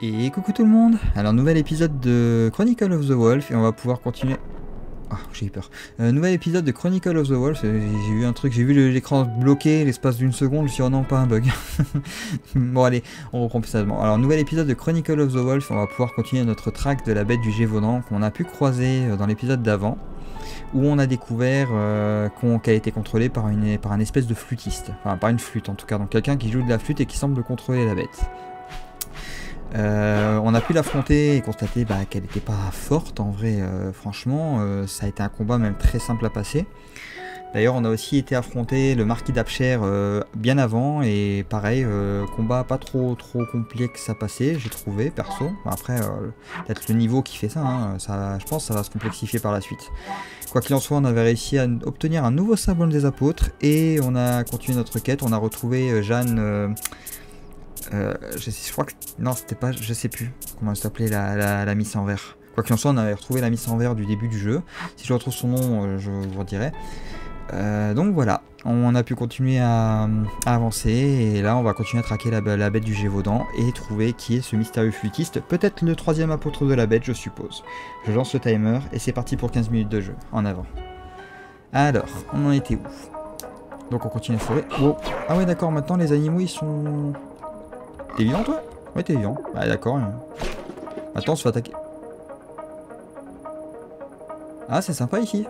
Et coucou tout le monde. Alors nouvel épisode de Chronicle of the Wolf et on va pouvoir continuer. Ah, j'ai eu peur. Nouvel épisode de Chronicle of the Wolf. J'ai vu un truc, j'ai vu l'écran bloqué l'espace d'une seconde, je me suis dit oh non, pas un bug. Bon allez, on reprend plus sérieusement. Alors nouvel épisode de Chronicle of the Wolf, on va pouvoir continuer notre track de la bête du Gévaudan qu'on a pu croiser dans l'épisode d'avant, où on a découvert qu'elle a été contrôlée par un espèce de flûtiste. Enfin par une flûte en tout cas, donc quelqu'un qui joue de la flûte et qui semble contrôler la bête. On a pu l'affronter et constater qu'elle n'était pas forte en vrai, franchement, ça a été un combat même très simple à passer. D'ailleurs on a aussi été affronter le marquis d'Apcher bien avant et pareil, combat pas trop complexe à passer, j'ai trouvé perso. Après peut-être le niveau qui fait ça, hein, je pense que ça va se complexifier par la suite. Quoi qu'il en soit, on avait réussi à obtenir un nouveau symbole des apôtres et on a continué notre quête, on a retrouvé Jeanne... je crois que... Non, c'était pas... Je sais plus comment elle s'appelait, la Miss en vert. Quoi qu'il en soit, on avait retrouvé la Miss en vert du début du jeu. Si je retrouve son nom, je vous redirai. Donc voilà, on a pu continuer à avancer. Et là, on va continuer à traquer la bête du Gévaudan et trouver qui est ce mystérieux flûtiste. Peut-être le troisième apôtre de la bête, je suppose. Je lance le timer et c'est parti pour 15 minutes de jeu. En avant. Alors, on en était où? Donc on continue à fourrer. Oh. Ah ouais, d'accord, maintenant les animaux, ils sont... T'es vivant toi? Ouais, t'es vivant. Ah d'accord. Attends, on se fait attaquer. Ah, c'est sympa ici.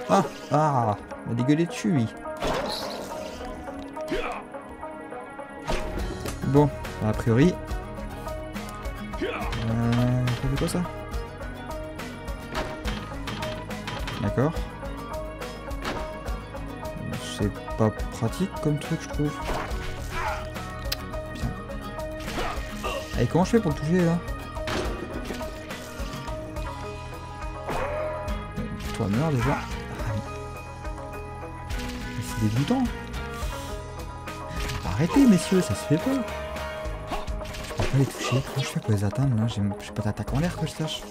Ah, on a dégueulé dessus lui. Bon, a priori... ça fait quoi ça? D'accord. C'est pas pratique comme truc, je trouve. Et comment je fais pour le toucher là? Toi meurs déjà. C'est dégoûtant. Arrêtez messieurs, ça se fait pas. Je peux pas les toucher. Comment je fais pour les atteindre là? J'ai pas d'attaque en l'air que je sache.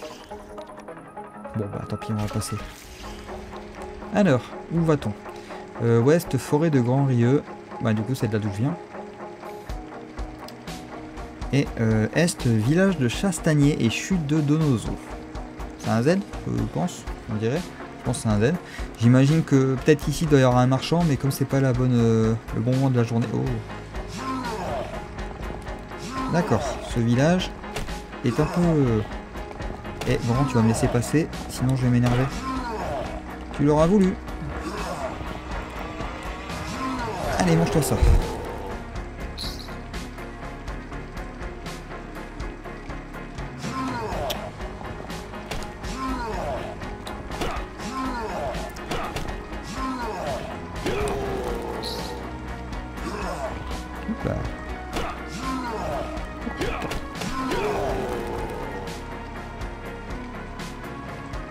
Bon bah tant pis, on va passer. Alors, où va-t-on? Ouest, forêt de Grand Rieux. Bah du coup c'est de là d'où je viens. Et est, village de Chastagnier et chute de Donoso. C'est un Z, je pense, on dirait. Je pense que c'est un Z. J'imagine que peut-être ici il doit y avoir un marchand, mais comme c'est pas le bon moment de la journée. Oh. D'accord, ce village est un peu... Eh, vraiment, tu vas me laisser passer, sinon je vais m'énerver. Tu l'auras voulu. Allez, mange-toi ça.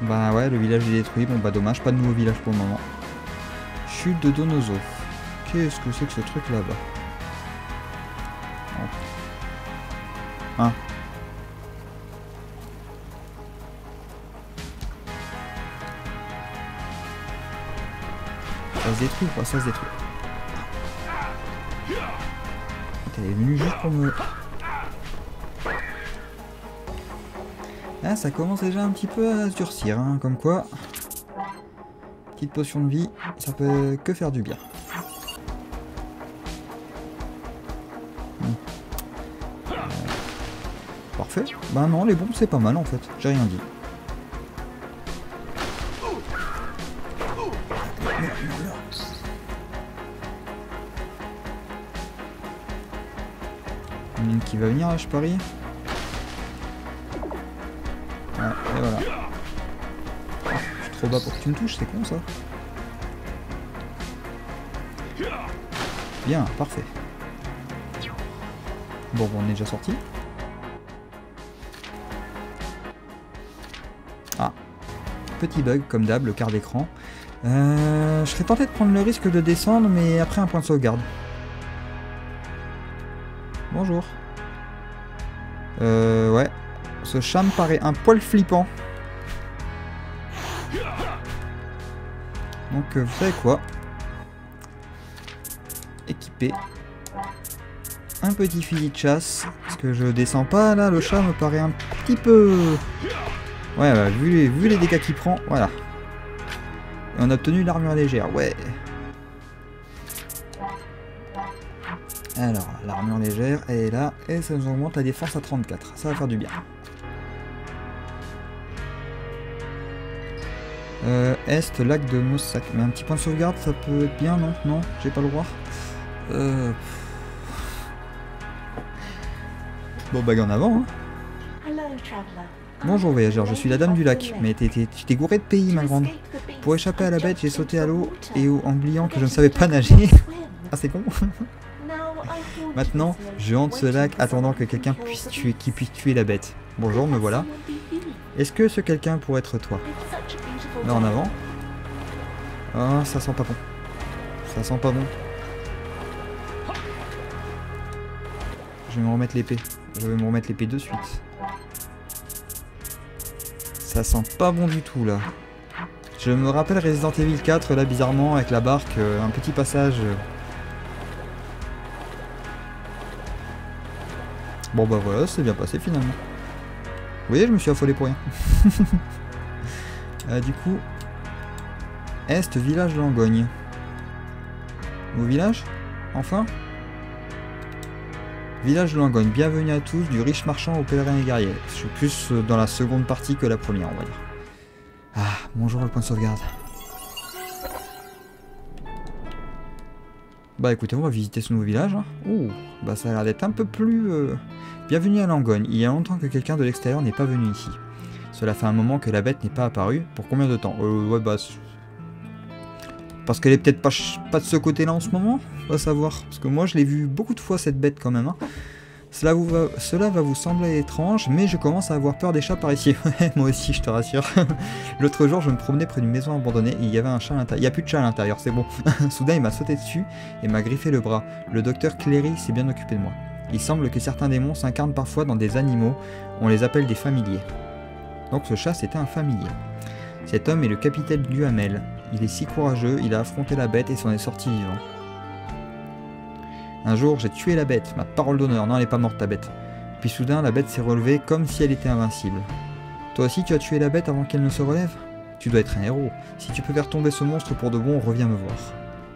Bah ouais, le village est détruit, bon bah dommage, pas de nouveau village pour le moment. Chute de Donoso. Qu'est-ce que c'est que ce truc là-bas? Hein? Ça se détruit ou pas? Ça se détruit. Elle est venue juste pour me... Ah, ça commence déjà un petit peu à se durcir, hein, comme quoi. Petite potion de vie, ça peut que faire du bien. Parfait. Bah non, les bombes c'est pas mal en fait, j'ai rien dit. Il y en a une qui va venir là, je parie. Ah, et voilà. Je suis trop bas pour que tu me touches, c'est con ça. Bien, parfait. Bon, on est déjà sorti. Ah, petit bug comme d'hab, le quart d'écran. Je serais tenté de prendre le risque de descendre, mais après un point de sauvegarde. Bonjour. Ouais. Ce chat me paraît un poil flippant. Donc vous savez quoi? Équiper un petit fusil de chasse, que je descends pas là, le chat me paraît un petit peu... Ouais, bah, vu les dégâts qu'il prend, voilà. Et on a obtenu l'armure légère, ouais. Alors, l'armure légère, elle est là, et ça nous augmente la défense à 34. Ça va faire du bien. Est, lac de Mossack. Mais un petit point de sauvegarde, ça peut être bien, non? Non, j'ai pas le droit. Bon, bague en avant, hein. Bonjour voyageur, je suis la dame du lac. Mais tu t'es gouré de pays, ma grande. Pour échapper à la bête, j'ai sauté à l'eau et en oubliant que je ne savais pas nager. Ah, c'est con. Maintenant, je hante ce lac attendant que quelqu'un puisse tuer la bête. Bonjour, me voilà. Est-ce que ce quelqu'un pourrait être toi? Là en avant. Ah, ça sent pas bon. Ça sent pas bon. Je vais me remettre l'épée. Je vais me remettre l'épée de suite. Ça sent pas bon du tout là. Je me rappelle Resident Evil 4 là bizarrement avec la barque, un petit passage. Bon bah voilà, c'est bien passé finalement. Vous voyez, je me suis affolé pour rien. Du coup, Est, village de Langogne. Au village? Enfin? Village de Langogne, bienvenue à tous, du riche marchand au pèlerin et guerrier. Je suis plus dans la seconde partie que la première, on va dire. Ah, bonjour le point de sauvegarde. Bah écoutez, on va visiter ce nouveau village. Hein. Ouh, bah ça a l'air d'être un peu plus... Bienvenue à Langogne. Il y a longtemps que quelqu'un de l'extérieur n'est pas venu ici. Cela fait un moment que la bête n'est pas apparue. Pour combien de temps? Ouais bah... Parce qu'elle est peut-être pas de ce côté-là en ce moment. On va savoir. Parce que moi je l'ai vu beaucoup de fois cette bête quand même. Hein. Cela va vous sembler étrange, mais je commence à avoir peur des chats par ici. Moi aussi, je te rassure. L'autre jour, je me promenais près d'une maison abandonnée et il y avait un chat à l'intérieur. Il n'y a plus de chat à l'intérieur, c'est bon. Soudain, il m'a sauté dessus et m'a griffé le bras. Le docteur Cléry s'est bien occupé de moi. Il semble que certains démons s'incarnent parfois dans des animaux. On les appelle des familiers. Donc ce chat, c'était un familier. Cet homme est le capitaine Duhamel. Il est si courageux, il a affronté la bête et s'en est sorti vivant. Un jour, j'ai tué la bête, ma parole d'honneur. Non, elle n'est pas morte, ta bête. Puis soudain, la bête s'est relevée comme si elle était invincible. Toi aussi, tu as tué la bête avant qu'elle ne se relève? Tu dois être un héros. Si tu peux faire tomber ce monstre pour de bon, reviens me voir.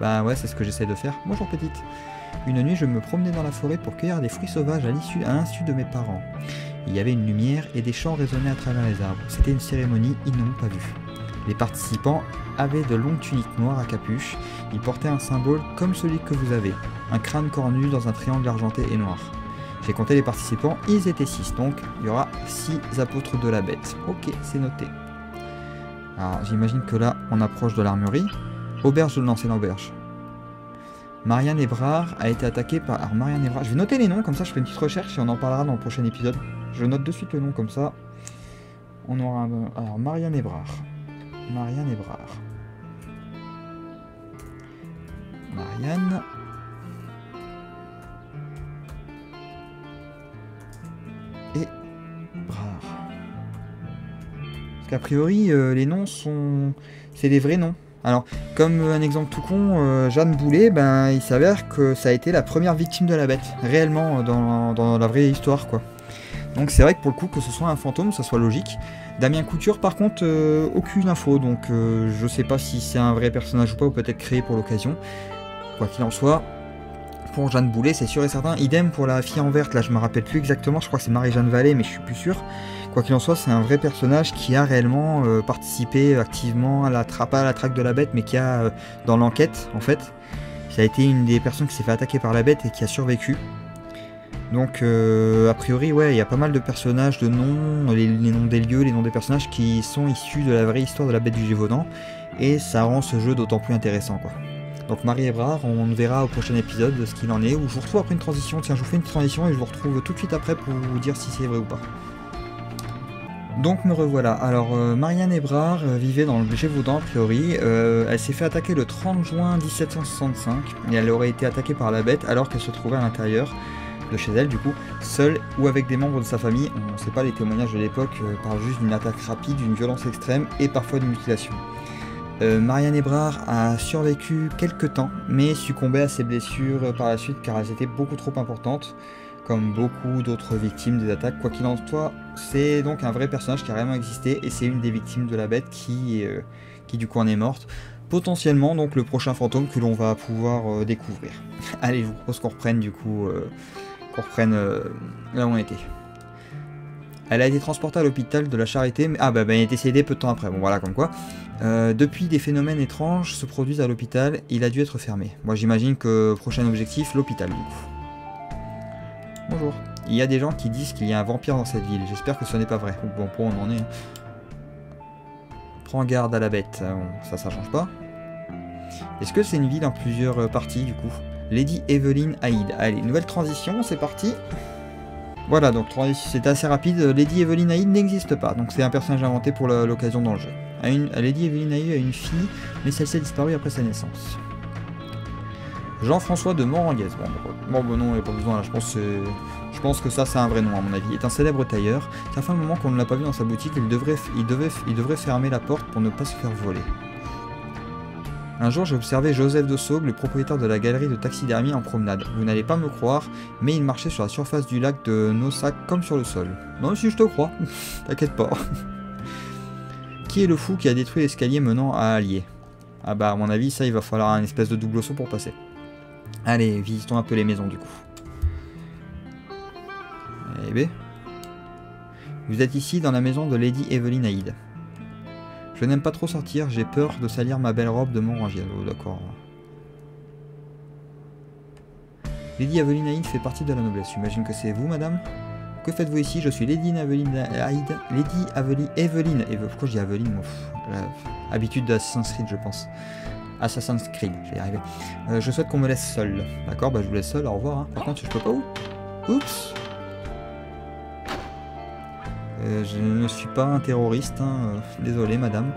Bah ouais, c'est ce que j'essaie de faire. Bonjour petite. Une nuit, je me promenais dans la forêt pour cueillir des fruits sauvages à l'insu de mes parents. Il y avait une lumière et des chants résonnaient à travers les arbres. C'était une cérémonie, ils n'ont pas vu. Les participants avaient de longues tuniques noires à capuche. Ils portaient un symbole comme celui que vous avez. Un crâne cornu dans un triangle argenté et noir. J'ai compté les participants, ils étaient 6, donc il y aura 6 apôtres de la bête. Ok, c'est noté. Alors j'imagine que là, on approche de l'armurerie. Auberge de l'ancienne auberge. Marianne Ebrard a été attaquée par... Alors Marianne Ebrard, je vais noter les noms, comme ça je fais une petite recherche et on en parlera dans le prochain épisode. Je note de suite le nom, comme ça on aura un... Alors Marianne Ebrard. Marianne Ebrard. Marianne... Parce qu'a priori, les noms sont... C'est des vrais noms. Alors, comme un exemple tout con, Jeanne Boulet, ben, il s'avère que ça a été la première victime de la bête. Réellement, dans la vraie histoire, quoi. Donc c'est vrai que pour le coup, que ce soit un fantôme, ça soit logique. Damien Couture, par contre, aucune info. Donc je sais pas si c'est un vrai personnage ou pas, ou peut-être créé pour l'occasion. Quoi qu'il en soit... Pour Jeanne Boulet, c'est sûr et certain. Idem pour la fille en verte, là je me rappelle plus exactement, je crois que c'est Marie-Jeanne Vallée, mais je suis plus sûr. Quoi qu'il en soit, c'est un vrai personnage qui a réellement participé activement à la traque de la bête, mais qui a, dans l'enquête, en fait, ça a été une des personnes qui s'est fait attaquer par la bête et qui a survécu. Donc, a priori, ouais, il y a pas mal de personnages, de noms, les noms des lieux, les noms des personnages qui sont issus de la vraie histoire de la bête du Gévaudan, et ça rend ce jeu d'autant plus intéressant, quoi. Donc Marie Ebrard, on verra au prochain épisode ce qu'il en est, ou je vous retrouve après une transition. Tiens, je vous fais une transition et je vous retrouve tout de suite après pour vous dire si c'est vrai ou pas. Donc me revoilà. Alors Marianne Ebrard vivait dans le Gévaudan a priori. Elle s'est fait attaquer le 30 juin 1765 et elle aurait été attaquée par la bête alors qu'elle se trouvait à l'intérieur de chez elle, du coup, seule ou avec des membres de sa famille. On ne sait pas, les témoignages de l'époque parlent juste d'une attaque rapide, d'une violence extrême et parfois d'une mutilation. Marianne Ebrard a survécu quelques temps, mais succombait à ses blessures par la suite car elles étaient beaucoup trop importantes. comme beaucoup d'autres victimes des attaques. Quoi qu'il en soit, c'est donc un vrai personnage qui a réellement existé, et c'est une des victimes de la bête qui du coup en est morte. Potentiellement donc le prochain fantôme que l'on va pouvoir découvrir. Allez, je vous propose qu'on reprenne du coup, là où on était. Elle a été transportée à l'hôpital de la Charité, mais elle est décédée peu de temps après, bon voilà comme quoi. Depuis, des phénomènes étranges se produisent à l'hôpital, il a dû être fermé. Moi j'imagine que prochain objectif, l'hôpital du coup. Bonjour. Il y a des gens qui disent qu'il y a un vampire dans cette ville, j'espère que ce n'est pas vrai. Bon, pour on en est. Prends garde à la bête, bon, ça change pas. Est-ce que c'est une ville en plusieurs parties du coup? Lady Evelyn Hyde. Allez, nouvelle transition, c'est parti. Voilà, donc c'est assez rapide. Lady Evelyn Hyde n'existe pas, donc c'est un personnage inventé pour l'occasion dans le jeu. Lady Evelyn Hyde a une fille, mais celle-ci a disparu après sa naissance. Jean-François de Moranguez. Bon, non, il n'y a pas besoin là, je pense que ça c'est un vrai nom à mon avis. Est un célèbre tailleur. Ça fait un moment qu'on ne l'a pas vu dans sa boutique, il devrait fermer la porte pour ne pas se faire voler. Un jour, j'ai observé Joseph de Saugue, le propriétaire de la galerie de taxidermie, en promenade. Vous n'allez pas me croire, mais il marchait sur la surface du lac de Nossac comme sur le sol. Non, si je te crois, t'inquiète pas. Qui est le fou qui a détruit l'escalier menant à Allier? Ah bah, à mon avis, ça, il va falloir un espèce de double saut pour passer. Allez, visitons un peu les maisons du coup. Eh ben. Vous êtes ici dans la maison de Lady Evelyn Hyde. Je n'aime pas trop sortir, j'ai peur de salir ma belle robe de Morangiel. Oh, d'accord. Lady Evelyn Hyde fait partie de la noblesse. J'imagine que c'est vous, madame? Que faites-vous ici? Je suis Lady Evelyn Hyde. Lady Evelyn. Pourquoi je dis Evelyn? Habitude d'Assassin's Creed, je pense. Assassin's Creed, je vais y arriver. Je souhaite qu'on me laisse seul. D'accord, bah je vous laisse seul, au revoir. Hein. Par contre, je peux pas où? Oups. Je ne suis pas un terroriste, hein. Désolé madame.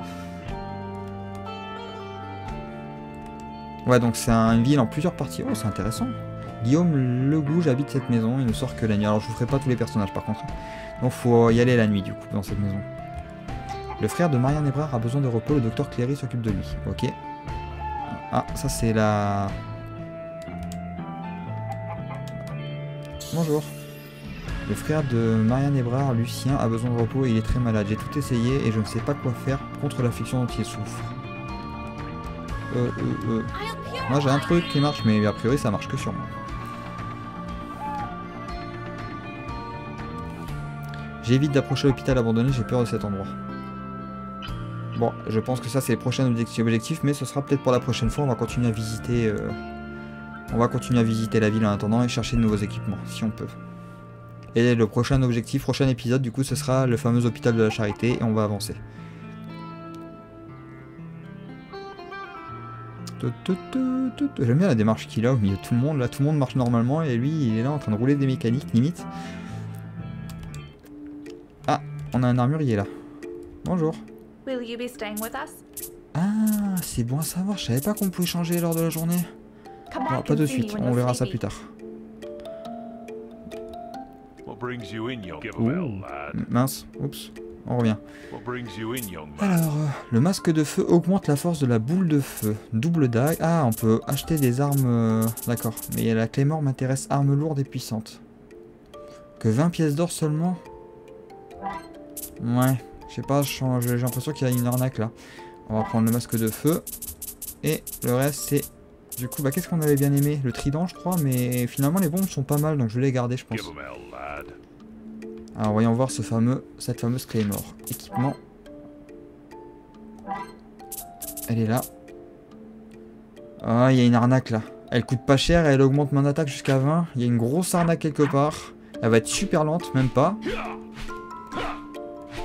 Ouais, donc c'est une ville en plusieurs parties. Oh, c'est intéressant. Guillaume Legouge habite cette maison, il ne sort que la nuit. Alors je vous ferai pas tous les personnages par contre. Donc faut y aller la nuit du coup, dans cette maison. Le frère de Marianne Ebrard a besoin de repos, le docteur Cléry s'occupe de lui. Ok. Ah, ça c'est la... Bonjour. Le frère de Marianne Ebrard, Lucien, a besoin de repos et il est très malade. J'ai tout essayé et je ne sais pas quoi faire contre l'affliction dont il souffre. Moi j'ai un truc qui marche, mais a priori ça marche que sur moi. J'évite d'approcher l'hôpital abandonné, j'ai peur de cet endroit. Bon, je pense que ça c'est les prochains objectifs, mais ce sera peut-être pour la prochaine fois. On va continuer à visiter, la ville en attendant et chercher de nouveaux équipements, si on peut. Et le prochain épisode, du coup, ce sera le fameux hôpital de la Charité, et on va avancer. J'aime bien la démarche qu'il a au milieu de tout le monde. Là, tout le monde marche normalement, et lui, il est là en train de rouler des mécaniques, limite. Ah, on a un armurier là. Bonjour. Ah, c'est bon à savoir, je savais pas qu'on pouvait changer lors de la journée. Bon, pas de suite, on verra ça plus tard. Mince, oups, on revient. Alors, le masque de feu augmente la force de la boule de feu. Double dague. Ah, on peut acheter des armes... D'accord, mais la Claymore m'intéresse, arme lourde et puissante. Que 20 pièces d'or seulement? Ouais, je sais pas, j'ai l'impression qu'il y a une arnaque là. On va prendre le masque de feu. Et le reste c'est... Du coup, bah qu'est-ce qu'on avait bien aimé? Le trident je crois, mais finalement les bombes sont pas mal, donc je vais les garder je pense. Alors voyons voir cette fameuse Claymore. Équipement. Elle est là. Ah, il y a une arnaque là. Elle coûte pas cher et elle augmente mon attaque jusqu'à 20. Il y a une grosse arnaque quelque part. Elle va être super lente, même pas.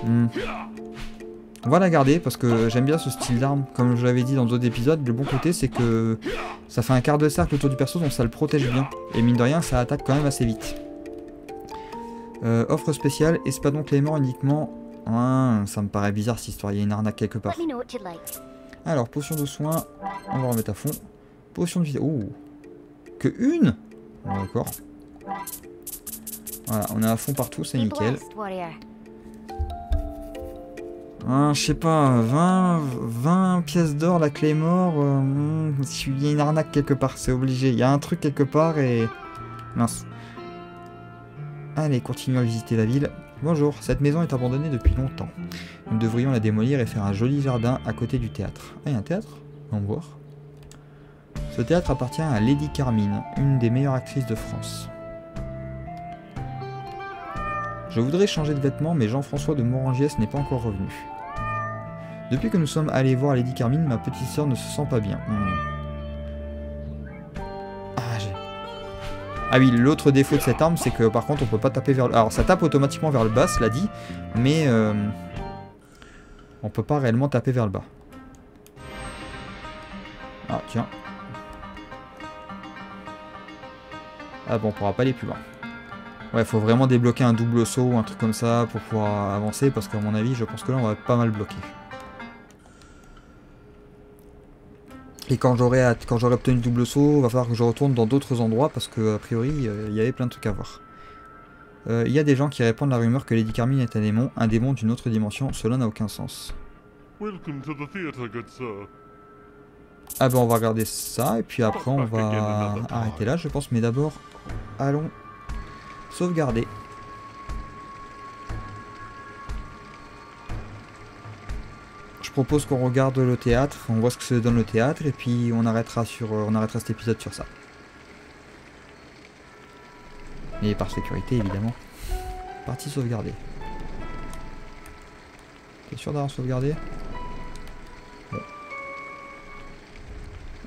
On va la garder parce que j'aime bien ce style d'arme. Comme je l'avais dit dans d'autres épisodes, le bon côté c'est que ça fait un quart de cercle autour du perso, donc ça le protège bien. Et mine de rien, ça attaque quand même assez vite. Offre spéciale, espadon Claymore uniquement. Ah, ça me paraît bizarre cette histoire, il y a une arnaque quelque part. Alors, potion de soin, on va remettre à fond. Potion de vitesse. Oh, que une. D'accord. Voilà, on est à fond partout, c'est nickel. Je sais pas, 20 pièces d'or la Claymore. Il y a une arnaque quelque part, c'est obligé. Il y a un truc quelque part et... Mince. Allez, continuons à visiter la ville. Bonjour, cette maison est abandonnée depuis longtemps. Nous devrions la démolir et faire un joli jardin à côté du théâtre. Ah, il y a un théâtre? On va voir. Ce théâtre appartient à Lady Carmine, une des meilleures actrices de France. Je voudrais changer de vêtements, mais Jean-François de Morangiès n'est pas encore revenu. Depuis que nous sommes allés voir Lady Carmine, ma petite sœur ne se sent pas bien. Ah oui, l'autre défaut de cette arme, c'est que par contre on peut pas taper vers le... Alors ça tape automatiquement vers le bas, cela dit, mais on peut pas réellement taper vers le bas. Ah tiens. Ah bon, on pourra pas aller plus loin. Ouais, faut vraiment débloquer un double saut ou un truc comme ça pour pouvoir avancer, parce qu'à mon avis, je pense que là on va être pas mal bloqué. Et quand j'aurai obtenu le double saut, il va falloir que je retourne dans d'autres endroits parce que a priori il y avait plein de trucs à voir. Il y a des gens qui répandent la rumeur que Lady Carmine est un démon d'une autre dimension. Cela n'a aucun sens. Ah ben on va regarder ça et puis après on va arrêter là je pense. Mais d'abord, allons sauvegarder. Je propose qu'on regarde le théâtre, on voit ce que ça donne le théâtre et puis on arrêtera cet épisode sur ça. Et par sécurité évidemment. Partie sauvegardée. T'es sûr d'avoir sauvegardé? Bon.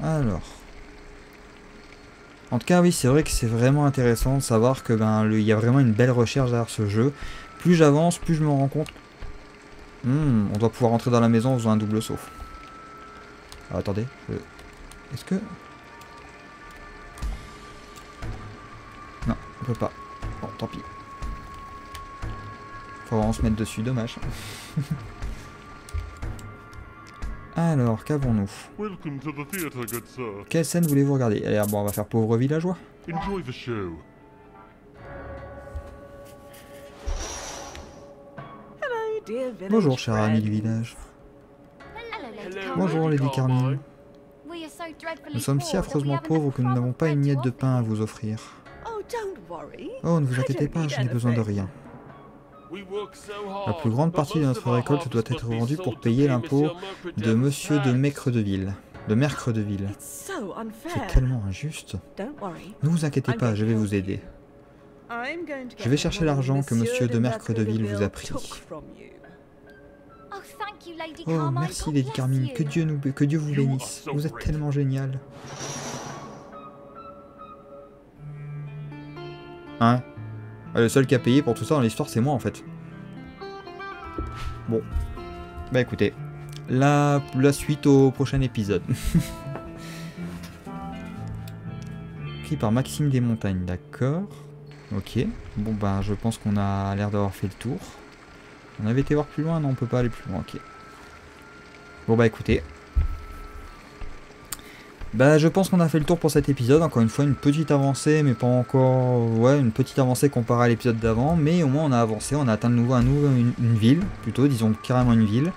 Alors. En tout cas oui, c'est vrai que c'est vraiment intéressant de savoir que il y a vraiment une belle recherche derrière ce jeu. Plus j'avance, plus je me rends compte. On doit pouvoir rentrer dans la maison en faisant un double saut. Alors, attendez. Est-ce que... Non, on peut pas. Bon, tant pis. Faut vraiment se mettre dessus, dommage. Alors, qu'avons-nous? Quelle scène voulez-vous regarder? Allez, bon, on va faire pauvre villageois. Bonjour, cher ami du village. Bonjour, Lady Carmine. Nous sommes si affreusement pauvres que nous n'avons pas une miette de pain à vous offrir. Oh, ne vous inquiétez pas, je n'ai besoin de rien. La plus grande partie de notre récolte doit être vendue pour payer l'impôt de Monsieur de Mercredeville. C'est tellement injuste. Ne vous inquiétez pas, je vais vous aider. Je vais chercher l'argent que Monsieur de Mercredeville vous a pris. Oh, merci Lady Carmine, que Dieu vous bénisse. Vous êtes tellement génial. Hein? Le seul qui a payé pour tout ça dans l'histoire, c'est moi en fait. Bon. Bah écoutez, la suite au prochain épisode. Écrit par Maxime Desmontagnes, d'accord. Ok. Bon bah je pense qu'on a l'air d'avoir fait le tour. On avait été voir plus loin, non on peut pas aller plus loin, ok. Bon bah écoutez. Bah je pense qu'on a fait le tour pour cet épisode, encore une fois une petite avancée mais pas encore... Ouais, une petite avancée comparée à l'épisode d'avant, mais au moins on a avancé, on a atteint de nouveau une ville, plutôt, disons carrément une ville.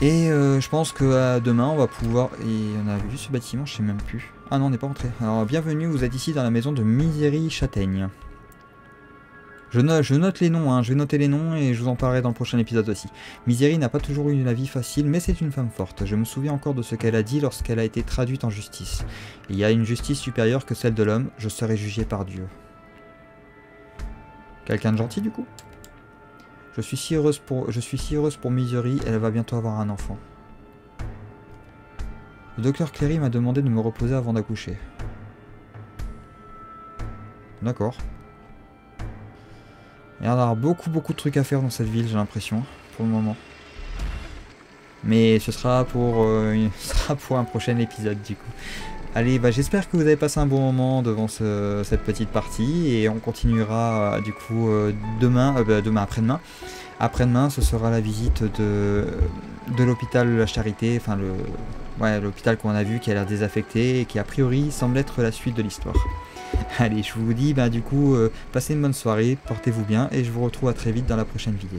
Et je pense que demain on va pouvoir... Et on a vu ce bâtiment, je sais même plus. Ah non on n'est pas entré. Alors bienvenue, vous êtes ici dans la maison de Misery Châtaigne. Je note les noms, hein. Je vais noter les noms et je vous en parlerai dans le prochain épisode aussi. Misery n'a pas toujours eu la vie facile, mais c'est une femme forte. Je me souviens encore de ce qu'elle a dit lorsqu'elle a été traduite en justice. Il y a une justice supérieure que celle de l'homme, je serai jugé par Dieu. Quelqu'un de gentil du coup? Je suis si heureuse pour Misery, elle va bientôt avoir un enfant. Le docteur Cléry m'a demandé de me reposer avant d'accoucher. D'accord. Il y a d'avoir beaucoup de trucs à faire dans cette ville, j'ai l'impression, pour le moment. Mais ce sera pour un prochain épisode du coup. Allez, bah, j'espère que vous avez passé un bon moment devant cette petite partie. Et on continuera du coup demain, après-demain. Après-demain, ce sera la visite de l'hôpital de la Charité. Enfin, l'hôpital qu'on a vu qui a l'air désaffecté et qui a priori semble être la suite de l'histoire. Allez, je vous dis, du coup, passez une bonne soirée, portez-vous bien et je vous retrouve à très vite dans la prochaine vidéo.